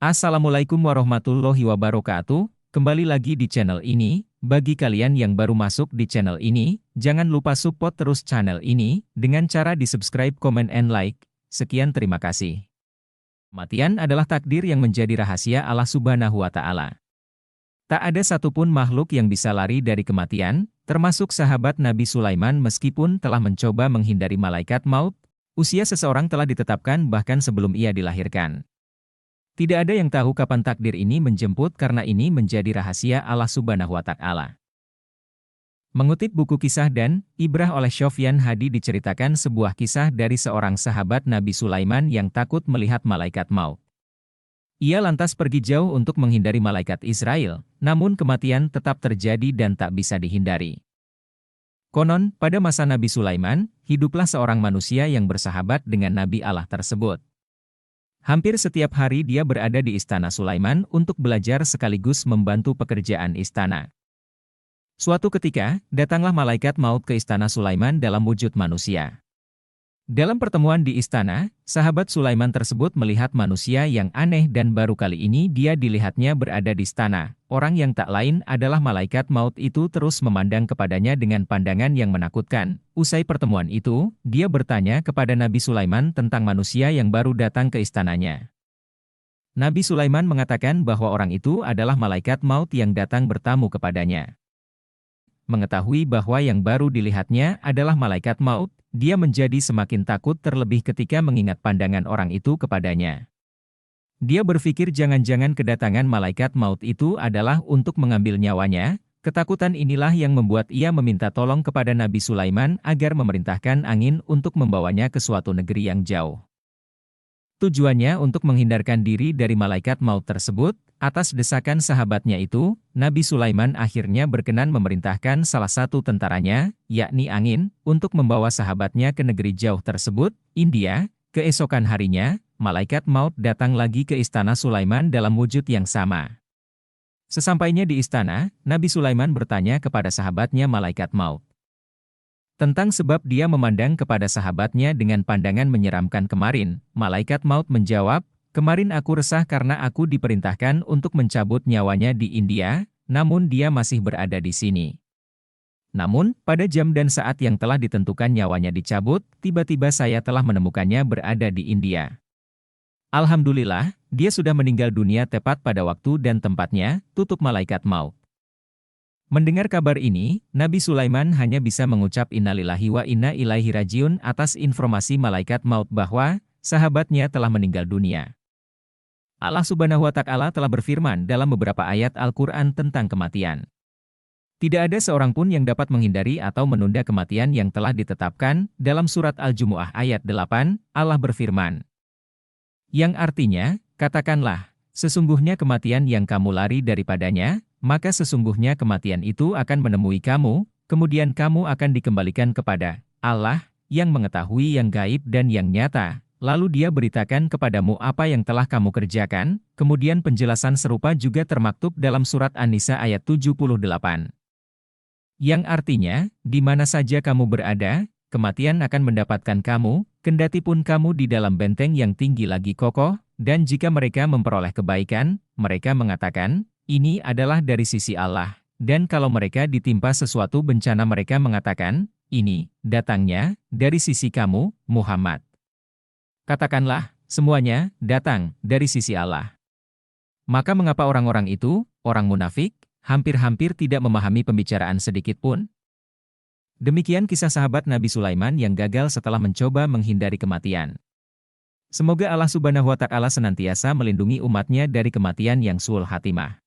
Assalamualaikum warahmatullahi wabarakatuh. Kembali lagi di channel ini. Bagi kalian yang baru masuk di channel ini, jangan lupa support terus channel ini dengan cara di-subscribe, komen, and like. Sekian, terima kasih. Kematian adalah takdir yang menjadi rahasia Allah Subhanahu wa Ta'ala. Tak ada satupun makhluk yang bisa lari dari kematian, termasuk sahabat Nabi Sulaiman. Meskipun telah mencoba menghindari malaikat maut, usia seseorang telah ditetapkan bahkan sebelum ia dilahirkan. Tidak ada yang tahu kapan takdir ini menjemput karena ini menjadi rahasia Allah Subhanahu wa Ta'ala. Mengutip buku Kisah dan Ibrah oleh Sofyan Hadi, diceritakan sebuah kisah dari seorang sahabat Nabi Sulaiman yang takut melihat malaikat maut. Ia lantas pergi jauh untuk menghindari malaikat Israel, namun kematian tetap terjadi dan tak bisa dihindari. Konon, pada masa Nabi Sulaiman, hiduplah seorang manusia yang bersahabat dengan Nabi Allah tersebut. Hampir setiap hari dia berada di istana Sulaiman untuk belajar sekaligus membantu pekerjaan istana. Suatu ketika, datanglah malaikat maut ke istana Sulaiman dalam wujud manusia. Dalam pertemuan di istana, sahabat Sulaiman tersebut melihat manusia yang aneh dan baru kali ini dia dilihatnya berada di istana. Orang yang tak lain adalah malaikat maut itu terus memandang kepadanya dengan pandangan yang menakutkan. Usai pertemuan itu, dia bertanya kepada Nabi Sulaiman tentang manusia yang baru datang ke istananya. Nabi Sulaiman mengatakan bahwa orang itu adalah malaikat maut yang datang bertamu kepadanya. Mengetahui bahwa yang baru dilihatnya adalah malaikat maut, dia menjadi semakin takut, terlebih ketika mengingat pandangan orang itu kepadanya. Dia berpikir jangan-jangan kedatangan malaikat maut itu adalah untuk mengambil nyawanya. Ketakutan inilah yang membuat ia meminta tolong kepada Nabi Sulaiman agar memerintahkan angin untuk membawanya ke suatu negeri yang jauh. Tujuannya untuk menghindarkan diri dari malaikat maut tersebut. Atas desakan sahabatnya itu, Nabi Sulaiman akhirnya berkenan memerintahkan salah satu tentaranya, yakni angin, untuk membawa sahabatnya ke negeri jauh tersebut, India. Keesokan harinya, malaikat maut datang lagi ke istana Sulaiman dalam wujud yang sama. Sesampainya di istana, Nabi Sulaiman bertanya kepada sahabatnya malaikat maut tentang sebab dia memandang kepada sahabatnya dengan pandangan menyeramkan kemarin. Malaikat maut menjawab, "Kemarin aku resah karena aku diperintahkan untuk mencabut nyawanya di India, namun dia masih berada di sini. Namun, pada jam dan saat yang telah ditentukan nyawanya dicabut, tiba-tiba saya telah menemukannya berada di India. Alhamdulillah, dia sudah meninggal dunia tepat pada waktu dan tempatnya," tutup malaikat maut. Mendengar kabar ini, Nabi Sulaiman hanya bisa mengucap innalillahi wa inna ilaihi rajiun atas informasi malaikat maut bahwa sahabatnya telah meninggal dunia. Allah Subhanahu wa Ta'ala telah berfirman dalam beberapa ayat Al-Quran tentang kematian. Tidak ada seorang pun yang dapat menghindari atau menunda kematian yang telah ditetapkan. Dalam surat Al-Jumu'ah ayat 8, Allah berfirman, yang artinya, katakanlah, sesungguhnya kematian yang kamu lari daripadanya, maka sesungguhnya kematian itu akan menemui kamu, kemudian kamu akan dikembalikan kepada Allah, yang mengetahui yang gaib dan yang nyata. Lalu dia beritakan kepadamu apa yang telah kamu kerjakan. Kemudian penjelasan serupa juga termaktub dalam surat An-Nisa ayat 78. Yang artinya, di mana saja kamu berada, kematian akan mendapatkan kamu, kendatipun kamu di dalam benteng yang tinggi lagi kokoh, dan jika mereka memperoleh kebaikan, mereka mengatakan, ini adalah dari sisi Allah. Dan kalau mereka ditimpa sesuatu bencana, mereka mengatakan, ini datangnya dari sisi kamu, Muhammad. Katakanlah, semuanya datang dari sisi Allah. Maka mengapa orang-orang itu, orang munafik, hampir-hampir tidak memahami pembicaraan sedikit pun? Demikian kisah sahabat Nabi Sulaiman yang gagal setelah mencoba menghindari kematian. Semoga Allah Subhanahu wa Ta'ala senantiasa melindungi umatnya dari kematian yang su'ul khatimah.